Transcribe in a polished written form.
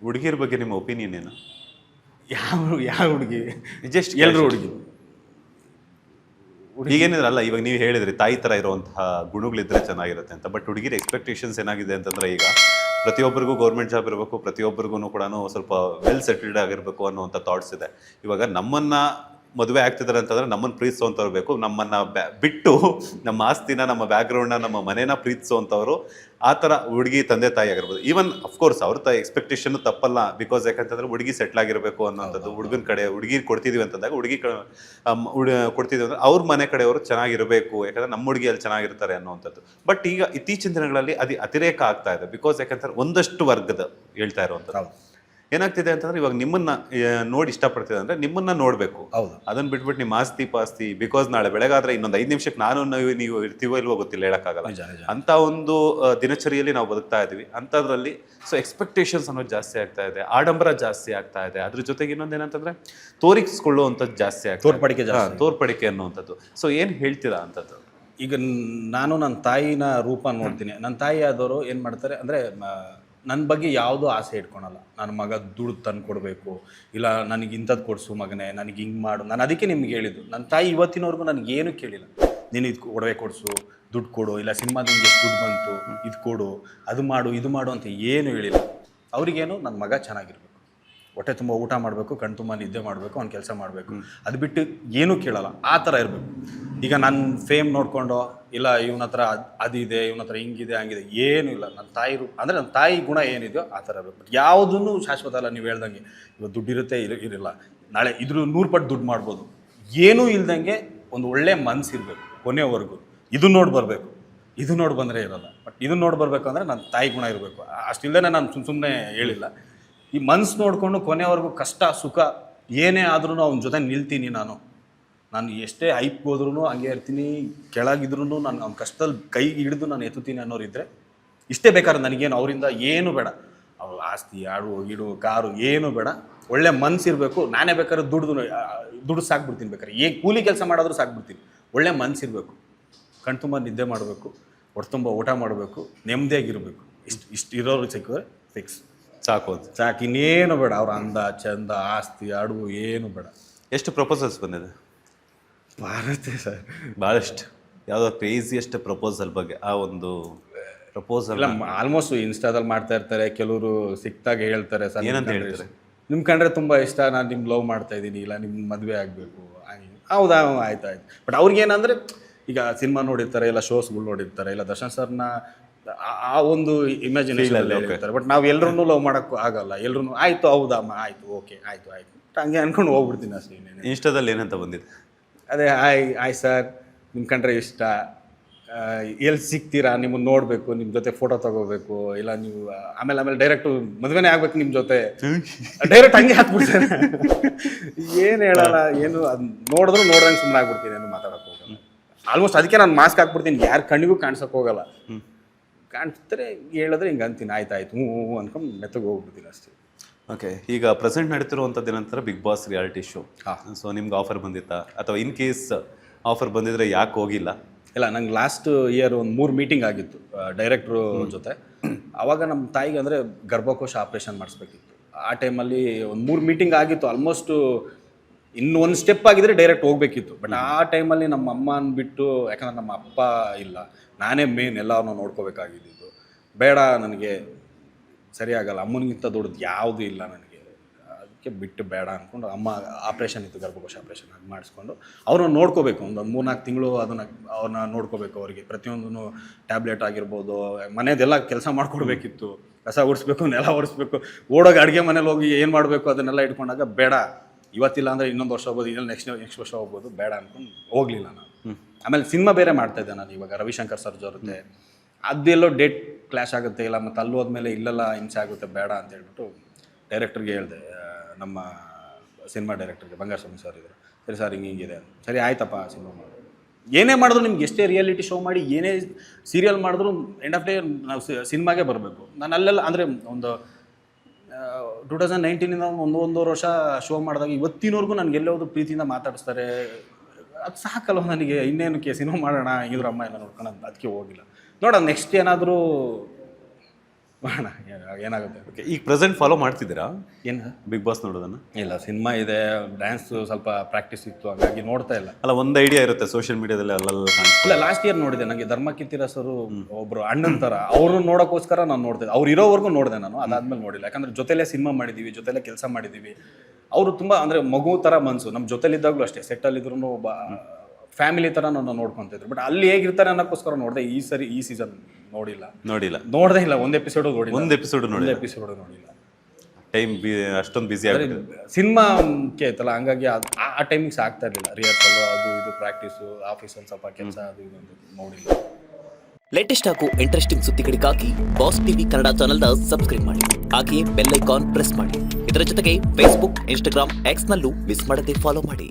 ಹುಡುಗಿರ ಬಗ್ಗೆ ನಿಮ್ಮ ಒಪಿನಿಯನ್ ಏನು? ಯಾವ ಹುಡುಗಿ? ಜಸ್ಟ್ ಎಲ್ಲರೂ ಹುಡುಗಿ. ಈಗೇನಿದ್ರೆ ಅಲ್ಲ, ಇವಾಗ ನೀವು ಹೇಳಿದ್ರಿ ತಾಯಿ ಥರ ಇರುವಂತಹ ಗುಣಗಳಿದ್ರೆ ಚೆನ್ನಾಗಿರುತ್ತೆ ಅಂತ. ಬಟ್ ಹುಡುಗಿರ ಎಕ್ಸ್ಪೆಕ್ಟೇಷನ್ಸ್ ಏನಾಗಿದೆ ಅಂತಂದರೆ, ಈಗ ಪ್ರತಿಯೊಬ್ಬರಿಗೂ ಗೌರ್ಮೆಂಟ್ ಜಾಬ್ ಇರಬೇಕು, ಪ್ರತಿಯೊಬ್ಬರಿಗೂ ಕೂಡ ಸ್ವಲ್ಪ ವೆಲ್ ಸೆಟಲ್ಡ್ ಆಗಿರಬೇಕು ಅನ್ನೋವಂಥ ಥಾಟ್ಸ್ ಇದೆ. ಇವಾಗ ನಮ್ಮನ್ನು ಮದುವೆ ಆಗ್ತಿದ್ದಾರೆ ಅಂತಂದರೆ ನಮ್ಮನ್ನು ಪ್ರೀತಿಸುವಂಥವ್ರು ಬೇಕು. ನಮ್ಮನ್ನು ಬಿಟ್ಟು ನಮ್ಮ ಆಸ್ತಿನ, ನಮ್ಮ ಬ್ಯಾಕ್ಗ್ರೌಂಡ್ನ, ನಮ್ಮ ಮನೇನ ಪ್ರೀತಿಸುವಂಥವ್ರು ಆ ಥರ ಹುಡುಗಿ ತಂದೆ ತಾಯಿ ಆಗಿರ್ಬೋದು. ಈವನ್ ಅಫ್ಕೋರ್ಸ್ ಅವ್ರ ಎಕ್ಸ್ಪೆಕ್ಟೇಷನ್ ತಪ್ಪಲ್ಲ. ಬಿಕಾಸ್ ಯಾಕಂತಂದ್ರೆ ಹುಡುಗಿ ಸೆಟ್ಲ್ ಆಗಿರಬೇಕು ಅನ್ನೋಂಥದ್ದು. ಹುಡುಗನ ಕಡೆ ಹುಡುಗಿ ಕೊಡ್ತಿದ್ವಿ ಅಂತಂದಾಗ ಹುಡುಗಿ ಕೊಡ್ತಿದ್ವಿ ಅಂದ್ರೆ ಅವ್ರ ಮನೆ ಕಡೆಯವರು ಚೆನ್ನಾಗಿರಬೇಕು, ಯಾಕಂದ್ರೆ ನಮ್ಮ ಹುಡುಗಿಯಲ್ಲಿ ಚೆನ್ನಾಗಿರ್ತಾರೆ ಅನ್ನೋವಂಥದ್ದು. ಬಟ್ ಈಗ ಇತ್ತೀಚಿನ ದಿನಗಳಲ್ಲಿ ಅದು ಅತಿರೇಕ ಆಗ್ತಾ ಇದೆ. ಬಿಕಾಸ್ ಯಾಕಂತಾರೆ ಒಂದಷ್ಟು ವರ್ಗದ ಹೇಳ್ತಾ ಇರುವಂಥದ್ದು ಏನಾಗ್ತಿದೆ ಅಂತಂದ್ರೆ, ಇವಾಗ ನಿಮ್ಮನ್ನ ನೋಡಿ ಇಷ್ಟಪಡ್ತಿದೆ ಅಂದ್ರೆ ನಿಮ್ಮನ್ನ ನೋಡ್ಬೇಕು. ಹೌದು. ಅದನ್ನ ಬಿಟ್ಬಿಟ್ಟು ನಿಮ್ಮ ಆಸ್ತಿ ಪಾಸ್ತಿ, ಬಿಕಾಸ್ ನಾಳೆ ಬೆಳಗಾದ್ರೆ ಇನ್ನೊಂದು 5 ನಿಮಿಷಕ್ಕೆ ನೀವು ಇರ್ತೀವೋ ಇಲ್ವೋ ಗೊತ್ತಿಲ್ಲ, ಹೇಳಕ್ಕಾಗಲ್ಲ. ಅಂತ ಒಂದು ದಿನಚರಿಯಲ್ಲಿ ನಾವು ಬದುಕ್ತಾ ಇದೀವಿ. ಅಂತದ್ರಲ್ಲಿ ಸೊ ಎಕ್ಸ್ಪೆಕ್ಟೇಷನ್ಸ್ ಅನ್ನೋದು ಜಾಸ್ತಿ ಆಗ್ತಾ ಇದೆ, ಆಡಂಬರ ಜಾಸ್ತಿ ಆಗ್ತಾ ಇದೆ. ಅದ್ರ ಜೊತೆಗೆ ಇನ್ನೊಂದೇನಂತಂದ್ರೆ ತೋರಿಸ್ಕೊಳ್ಳುವಂಥದ್ದು ಜಾಸ್ತಿ ಆಗ್ತದೆ, ತೋರ್ಪಡಿಕೆ ಅನ್ನುವಂಥದ್ದು. ಸೊ ಏನ್ ಹೇಳ್ತೀರಾ ಅಂತದ್ದು? ಈಗ ನಾನು ನನ್ನ ತಾಯಿನ ರೂಪ ನೋಡ್ತೀನಿ. ನನ್ನ ತಾಯಿ ಆದವರು ಏನು ಮಾಡ್ತಾರೆ ಅಂದರೆ, ನನ್ನ ಬಗ್ಗೆ ಯಾವುದೂ ಆಸೆ ಇಟ್ಕೊಳಲ್ಲ. ನನ್ನ ಮಗ ದುಡ್ಡು ತಂದು ಕೊಡಬೇಕು, ಇಲ್ಲ ನನಗೆ ಇಂಥದ್ದು ಕೊಡಿಸು ಮಗನೇ, ನನಗೆ ಹಿಂಗೆ ಮಾಡು. ನಾನು ಅದಕ್ಕೆ ನಿಮ್ಗೆ ಹೇಳಿದ್ದು, ನನ್ನ ತಾಯಿ ಇವತ್ತಿನವರೆಗೂ ನನಗೇನು ಕೇಳಿಲ್ಲ. ನೀನು ಇದು ಒಡವೆ ಕೊಡಿಸು, ದುಡ್ಡು ಕೊಡು, ಇಲ್ಲ ಸಿನಿಮಾದಿಂದ ಎಷ್ಟು ದುಡ್ಡು ಬಂತು ಇದು ಕೊಡು, ಅದು ಮಾಡು ಇದು ಮಾಡು ಅಂತ ಏನು ಹೇಳಿಲ್ಲ. ಅವ್ರಿಗೇನು ನನ್ನ ಮಗ ಚೆನ್ನಾಗಿರ್ಬೇಕು, ಹೊಟ್ಟೆ ತುಂಬ ಊಟ ಮಾಡಬೇಕು, ಕಣ್ ತುಂಬ ನಿದ್ದೆ ಮಾಡಬೇಕು, ಅವ್ನು ಕೆಲಸ ಮಾಡಬೇಕು, ಅದು ಬಿಟ್ಟು ಏನೂ ಕೇಳಲ್ಲ. ಆ ಥರ ಇರಬೇಕು. ಈಗ ನನ್ನ ಫೇಮ್ ನೋಡಿಕೊಂಡು, ಇಲ್ಲ ಇವನ ಹತ್ರ ಅದಿದೆ, ಇವನ ಹತ್ರ ಹಿಂಗಿದೆ ಹಂಗಿದೆ, ಏನೂ ಇಲ್ಲ. ನನ್ನ ತಾಯಿ ಅಂದರೆ ನನ್ನ ತಾಯಿ ಗುಣ ಏನಿದೆಯೋ ಆ ಥರ ಇರಬೇಕು. ಬಟ್ ಯಾವುದೂ ಶಾಶ್ವತ ಅಲ್ಲ. ನೀವು ಹೇಳ್ದಂಗೆ ಇವತ್ತು ದುಡ್ಡಿರುತ್ತೆ, ಇರಲ್ಲ, ನಾಳೆ ಇದ್ರ 100 ಪಟ್ಟು ದುಡ್ಡು ಮಾಡ್ಬೋದು. ಏನೂ ಇಲ್ದಂಗೆ ಒಂದು ಒಳ್ಳೆ ಮನಸ್ಸಿರಬೇಕು ಕೊನೆವರೆಗೂ. ಇದು ನೋಡಿ ಬರಬೇಕು, ಇದು ನೋಡಿ ಬಂದರೆ ಇರೋಲ್ಲ. ಬಟ್ ಇದನ್ನ ನೋಡಿ ಬರಬೇಕು ಅಂದರೆ ನನ್ನ ತಾಯಿ ಗುಣ ಇರಬೇಕು. ಅಷ್ಟಿಲ್ಲದೆ ನಾನು ಸುಮ್ಮನೆ ಹೇಳಿಲ್ಲ. ಈ ಮನ್ಸು ನೋಡಿಕೊಂಡು ಕೊನೆವರೆಗೂ ಕಷ್ಟ ಸುಖ ಏನೇ ಆದ್ರೂ ಅವನ ಜೊತೆ ನಿಲ್ತೀನಿ. ನಾನು ಎಷ್ಟೇ ಹೈಪ್ ಹೋದ್ರೂ ಹಂಗೆ ಇರ್ತೀನಿ, ಕೆಳಗಿದ್ರೂ ನಾನು ಅವ್ನ ಕಷ್ಟದಲ್ಲಿ ಕೈ ಹಿಡಿದು ನಾನು ಎತ್ತುತ್ತೀನಿ ಅನ್ನೋರಿದ್ದರೆ ಇಷ್ಟೇ ಬೇಕಾದ್ರೆ ನನಗೇನು ಅವರಿಂದ ಏನು ಬೇಡ. ಅವ್ರು ಆಸ್ತಿ ಆಡು ಕಾರು ಏನೂ ಬೇಡ. ಒಳ್ಳೆ ಮನಸ್ಸಿರಬೇಕು. ನಾನೇ ಬೇಕಾದ್ರೆ ದುಡ್ಡು ಸಾಕ್ಬಿಡ್ತೀನಿ, ಬೇಕಾದ್ರೆ ಕೂಲಿ ಕೆಲಸ ಮಾಡಿದ್ರೂ ಸಾಕ್ಬಿಡ್ತೀನಿ. ಒಳ್ಳೆ ಮನಸ್ಸಿರಬೇಕು, ಕಣ್ ತುಂಬ ನಿದ್ದೆ ಮಾಡಬೇಕು, ಹೊಟ್ಟೆ ತುಂಬ ಊಟ ಮಾಡಬೇಕು, ನೆಮ್ಮದಿಯಾಗಿರಬೇಕು. ಇಷ್ಟು ಇರೋರು ಸಿಕ್ಕಿದ್ರೆ ಫಿಕ್ಸ್ ಸಾಕು. ಇನ್ನೇನು ಬೇಡ. ಅವ್ರ ಅಂದ ಚಂದ ಆಸ್ತಿ ಅಡುಗು ಏನು ಬೇಡ. ಎಷ್ಟು ಪ್ರಪೋಸಲ್ಸ್ ಬಂದಿದೆ? ಬರುತ್ತೆ ಸರ್, ಭಾಳಷ್ಟು. ಯಾವುದೋ ಕ್ರೇಜಿಯೆಸ್ಟ್ ಪ್ರಪೋಸಲ್ ಬಗ್ಗೆ ಆ ಒಂದು ಪ್ರಪೋಸಲ್ ಇಲ್ಲ, ಆಲ್ಮೋಸ್ಟ್ ಇನ್ಸ್ಟಾದಲ್ಲಿ ಮಾಡ್ತಾ ಇರ್ತಾರೆ. ಕೆಲವರು ಸಿಕ್ತಾಗ ಹೇಳ್ತಾರೆ, ಸರ್ ಏನಂತ ಹೇಳ್ತಾರೆ, ನಿಮ್ಮ ಕಂಡ್ರೆ ತುಂಬ ಇಷ್ಟ, ನಾನು ನಿಮ್ಮ ಲವ್ ಮಾಡ್ತಾ ಇದ್ದೀನಿ, ಇಲ್ಲ ನಿಮ್ಮ ಮದುವೆ ಆಗಬೇಕು. ಹೌದಾ, ಆಯ್ತು. ಬಟ್ ಅವ್ರಿಗೇನಂದರೆ, ಈಗ ಸಿನಿಮಾ ನೋಡಿರ್ತಾರೆ, ಇಲ್ಲ ಶೋಸ್ಗಳು ನೋಡಿರ್ತಾರೆ, ಇಲ್ಲ ದರ್ಶನ್ ಸರ್ನ ಆ ಒಂದು ಇಮ್ಯಾಜಿನೇಷನ್ ಹೇಳ್ತಾರೆ. ಬಟ್ ನಾವು ಎಲ್ಲರೂ ಲವ್ ಮಾಡೋಕ್ಕೂ ಆಗಲ್ಲ. ಎಲ್ಲರೂ ಆಯಿತು, ಹೌದಮ್ಮ, ಆಯಿತು, ಓಕೆ, ಆಯಿತು ಹಂಗೆ ಅನ್ಕೊಂಡು ಹೋಗ್ಬಿಡ್ತೀನಿ ಅಷ್ಟೇ. ಇನ್ಸ್ಟಾದಲ್ಲಿ ಏನಂತ ಬಂದಿದೆ? ಅದೇ ಆಯ್ ಸರ್, ನಿಮ್ಮ ಕಂಡ್ರೆ ಇಷ್ಟ, ಎಲ್ಲಿ ಸಿಗ್ತೀರಾ, ನಿಮ್ಮನ್ನು ನೋಡಬೇಕು, ನಿಮ್ಮ ಜೊತೆ ಫೋಟೋ ತಗೋಬೇಕು, ಇಲ್ಲ ನೀವು ಆಮೇಲೆ ಡೈರೆಕ್ಟು ಮದುವೆನೇ ಆಗ್ಬೇಕು ನಿಮ್ಮ ಜೊತೆ, ಡೈರೆಕ್ಟ್ ಹಂಗೆ ಹಾಕ್ಬಿಡ್ತಾರೆ. ಏನು ಹೇಳಲ್ಲ, ಏನು ಅದು ನೋಡ್ದಂಗೆ ಸುಮ್ಮನೆ ಆಗ್ಬಿಡ್ತೀನಿ, ಏನು ಮಾತಾಡೋಕೆ ಹೋಗಲ್ಲ. ಆಲ್ಮೋಸ್ಟ್ ಅದಕ್ಕೆ ನಾನು ಮಾಸ್ಕ್ ಹಾಕ್ಬಿಡ್ತೀನಿ, ಯಾರು ಕಣ್ಣಿಗೂ ಕಾಣಿಸೋಕೆ ಹೋಗಲ್ಲ. ಕಾಣಿಸ್ತಾರೆ ಹೇಳಿದ್ರೆ ಹಿಂಗೆ ಅಂತೀನಿ, ಆಯ್ತು ಹ್ಞೂ ಅನ್ಕೊಂಡು ಮೆತ್ತಗೆ ಹೋಗ್ಬಿಡ್ತೀನಿ ಅಷ್ಟೇ. ಓಕೆ, ಈಗ ಪ್ರೆಸೆಂಟ್ ನಡೀತಿರುವಂಥದ್ದು ಏನಂತಾರೆ Bigg Boss reality show. So ನಿಮ್ಗೆ ಆಫರ್ ಬಂದಿತ್ತಾ, ಅಥವಾ ಇನ್ ಕೇಸ್ ಆಫರ್ ಬಂದಿದ್ರೆ ಯಾಕೆ ಹೋಗಿಲ್ಲ? ಇಲ್ಲ, ನಂಗೆ ಲಾಸ್ಟ್ ಇಯರ್ ಒಂದು 3 ಮೀಟಿಂಗ್ ಆಗಿತ್ತು ಡೈರೆಕ್ಟ್ರು ಜೊತೆ. ಆವಾಗ ನಮ್ಮ ತಾಯಿಗೆ ಅಂದರೆ ಗರ್ಭಕೋಶ ಆಪ್ರೇಷನ್ ಮಾಡಿಸ್ಬೇಕಿತ್ತು. ಆ ಟೈಮಲ್ಲಿ ಒಂದು 3 ಮೀಟಿಂಗ್ ಆಗಿತ್ತು. ಆಲ್ಮೋಸ್ಟು ಇನ್ನು ಒಂದು ಸ್ಟೆಪ್ ಆಗಿದ್ರೆ ಡೈರೆಕ್ಟ್ ಹೋಗ್ಬೇಕಿತ್ತು. ಬಟ್ ಆ ಟೈಮಲ್ಲಿ ನಮ್ಮ ಅಮ್ಮನ ಬಿಟ್ಟು, ಯಾಕಂದ್ರೆ ನಮ್ಮ ಅಪ್ಪ ಇಲ್ಲ, ನಾನೇ ಮೇನ್ ಎಲ್ಲವನ್ನೂ ನೋಡ್ಕೋಬೇಕಾಗಿದ್ದು. ಬೇಡ, ನನಗೆ ಸರಿಯಾಗಲ್ಲ, ಅಮ್ಮನಿಗಿಂತ ದೊಡ್ಡದು ಯಾವುದೂ ಇಲ್ಲ ನನಗೆ, ಅದಕ್ಕೆ ಬಿಟ್ಟು ಬೇಡ ಅಂದ್ಕೊಂಡು, ಅಮ್ಮ ಆಪ್ರೇಷನ್ ಇತ್ತು, ಗರ್ಭಕೋಶ ಆಪ್ರೇಷನ್ ಅದು ಮಾಡಿಸ್ಕೊಂಡು ಅವ್ರನ್ನ ನೋಡ್ಕೋಬೇಕು. ಒಂದು 3-4 ತಿಂಗಳು ಅವ್ರನ್ನ ನೋಡ್ಕೋಬೇಕು. ಅವರಿಗೆ ಪ್ರತಿಯೊಂದೂ ಟ್ಯಾಬ್ಲೆಟ್ ಆಗಿರ್ಬೋದು, ಮನೆಯದೆಲ್ಲ ಕೆಲಸ ಮಾಡಿಕೊಡ್ಬೇಕಿತ್ತು. ಕಸ ಒರೆಸ್ಬೇಕು, ನೆಲ ಒರೆಸ್ಬೇಕು, ಓಡೋಗಿ ಅಡುಗೆ ಮನೇಲಿ ಹೋಗಿ ಏನು ಮಾಡಬೇಕು ಅದನ್ನೆಲ್ಲ ಇಟ್ಕೊಂಡಾಗ ಬೇಡ, ಇವತ್ತಿಲ್ಲ ಅಂದರೆ ಇನ್ನೊಂದು ವರ್ಷ ಹೋಗ್ಬೋದು, ಇನ್ನೊಂದು ನೆಕ್ಸ್ಟ್ ವರ್ಷ ಹೋಗ್ಬೋದು, ಬೇಡ ಅಂದ್ಕೊಂಡು ಹೋಗಲಿಲ್ಲ ನಾನು. ಆಮೇಲೆ ಸಿನಿಮಾ ಬೇರೆ ಮಾಡ್ತಾಯಿದ್ದೆ ನಾನು ಇವಾಗ ರವಿಶಂಕರ್ ಸರ್ ಜೊತೆ. ಅದೆಲ್ಲೋ ಡೇಟ್ ಕ್ಲಾಶ್ ಆಗುತ್ತೆ, ಇಲ್ಲ ಮತ್ತು ಅಲ್ಲಿ ಹೋದ್ಮೇಲೆ ಇಲ್ಲೆಲ್ಲ ಹಿಂಸೆ ಆಗುತ್ತೆ, ಬೇಡ ಅಂತ ಹೇಳ್ಬಿಟ್ಟು ಡೈರೆಕ್ಟ್ರಿಗೆ ಹೇಳಿದೆ, ನಮ್ಮ ಸಿನಿಮಾ ಡೈರೆಕ್ಟ್ರಿಗೆ ಬಂಗಾರಸ್ವಾಮಿ ಸರ್ ಇದ್ದರು. ಸರಿ ಸರ್ ಹಿಂಗಿದೆ, ಸರಿ ಆಯ್ತಪ್ಪ, ಸಿನಿಮಾ ಮಾಡು. ಏನೇ ಮಾಡಿದ್ರು ನಿಮ್ಗೆ ಎಷ್ಟೇ ರಿಯಾಲಿಟಿ ಶೋ ಮಾಡಿ, ಏನೇ ಸೀರಿಯಲ್ ಮಾಡಿದ್ರು ಎಂಡ್ ಆಫ್ ಡೇ ನಾವು ಸಿನಿಮಾಗೆ ಬರಬೇಕು. ನಾನು ಅಲ್ಲೆಲ್ಲ ಅಂದರೆ ಒಂದು 2019 ಒಂದೂವರೆ ವರ್ಷ ಶೋ ಮಾಡಿದಾಗ ಇವತ್ತಿನವರೆಗೂ ನನಗೆ ಎಲ್ಲೋದು ಪ್ರೀತಿಯಿಂದ ಮಾತಾಡಿಸ್ತಾರೆ. ಅದು ಸಾಕಲ್ಲ ನನಗೆ, ಇನ್ನೇನು ಸಿನಿಮಾ ಮಾಡೋಣ, ಇದ್ರ ಅಮ್ಮ ಎಲ್ಲ ನೋಡ್ಕೊಂಡು ಅದಕ್ಕೆ ಹೋಗಿಲ್ಲ. ನೋಡೋಣ ನೆಕ್ಸ್ಟ್ ಏನಾದರೂ ಮಾಡೋಣ ಏನಾಗುತ್ತೆ. ಓಕೆ, ಈಗ ಪ್ರೆಸೆಂಟ್ ಫಾಲೋ ಮಾಡ್ತಿದ್ದೀರಾ ಏನು ಬಿಗ್ ಬಾಸ್ ನೋಡೋದನ್ನ? ಇಲ್ಲ, ಸಿನಿಮಾ ಇದೆ, ಡ್ಯಾನ್ಸ್ ಸ್ವಲ್ಪ ಪ್ರಾಕ್ಟೀಸ್ ಇತ್ತು, ಹಾಗಾಗಿ ನೋಡ್ತಾ ಇಲ್ಲ. ಅಲ್ಲ, ಒಂದು ಐಡಿಯಾ ಇರುತ್ತೆ ಸೋಷಿಯಲ್ ಮೀಡಿಯಾದಲ್ಲಿ ಅಲ್ಲಲ್ಲಿ ಇಲ್ಲ, ಲಾಸ್ಟ್ ಇಯರ್ ನೋಡಿದೆ. ನನಗೆ ಧರ್ಮಕೀರ್ತಿ ಸರು ಒಬ್ರು ಅಣ್ಣನ ಥರ, ಅವರು ನೋಡೋಕ್ಕೋಸ್ಕರ ನಾನು ನೋಡ್ತಿದ್ದೆ. ಅವ್ರು ಇರೋವರೆಗೂ ನೋಡಿದೆ ನಾನು, ಅದಾದ್ಮೇಲೆ ನೋಡಿಲ್ಲ. ಯಾಕಂದ್ರೆ ಜೊತೆಲೇ ಸಿನಿಮಾ ಮಾಡಿದ್ದೀವಿ, ಜೊತೆಲೇ ಕೆಲಸ ಮಾಡಿದ್ದೀವಿ. ಅವರು ತುಂಬ ಅಂದರೆ ಮಗು ಥರ ಮನಸ್ಸು. ನಮ್ಮ ಜೊತೆಲಿದ್ದಾಗಲೂ ಅಷ್ಟೇ, ಸೆಟ್ಟಲ್ಲಿದ್ರು ಒಬ್ಬ ಫ್ಯಾಮಿಲಿ ಥರ ನನ್ನ ನೋಡ್ಕೊತಿದ್ರು. ಬಟ್ ಅಲ್ಲಿ ಹೇಗಿರ್ತಾರೆ ಅನ್ನೋಕ್ಕೋಸ್ಕರ ನೋಡಿದೆ. ಈ ಸೀಸನ್ ನೋಡಿಲ್ಲ. ನೋಡದೇ ಇಲ್ಲ, ಒಂದು ಎಪಿಸೋಡು ನೋಡಿಲ್ಲ. ಒಂದು ಎಪಿಸೋಡ್ ನೋಡಿಲ್ಲ. ಟೈಮ್ ಅಷ್ಟೊಂದು ಬಿಸಿ ಆಗಿದೆ. ಸಿನಿಮಾಕ್ಕೆ ಐತಲ್ಲ, ಹಂಗಾಗಿ ಆ ಟೈಮಿಗೆ ಆಗ್ತಾ ಇರಲಿಲ್ಲ. ರಿಹರ್ಸಲ್ ಅದು ಇದು ಪ್ರಾಕ್ಟೀಸು, ಆಫೀಸಲ್ಲಿ ಸ್ವಲ್ಪ ಕೆಲಸ ಅದು ಇದು ನೋಡಿಲ್ಲ. ಲೇಟೆಸ್ಟ್ ಹಾಗೂ ಇಂಟ್ರೆಸ್ಟಿಂಗ್ ಸುದ್ದಿಗಳಿಗಾಗಿ ಬಾಸ್ ಟಿವಿ ಕನ್ನಡ ಚಾನೆಲ್ನ ಸಬ್ಸ್ಕ್ರೈಬ್ ಮಾಡಿ. ಹಾಗೆಯೇ ಬೆಲ್ ಐಕಾನ್ ಪ್ರೆಸ್ ಮಾಡಿ. ಇದರ ಜೊತೆಗೆ ಫೇಸ್ಬುಕ್, ಇನ್ಸ್ಟಾಗ್ರಾಮ್, ಎಕ್ಸ್ನಲ್ಲೂ ಮಿಸ್ ಮಾಡದೆ ಫಾಲೋ ಮಾಡಿ.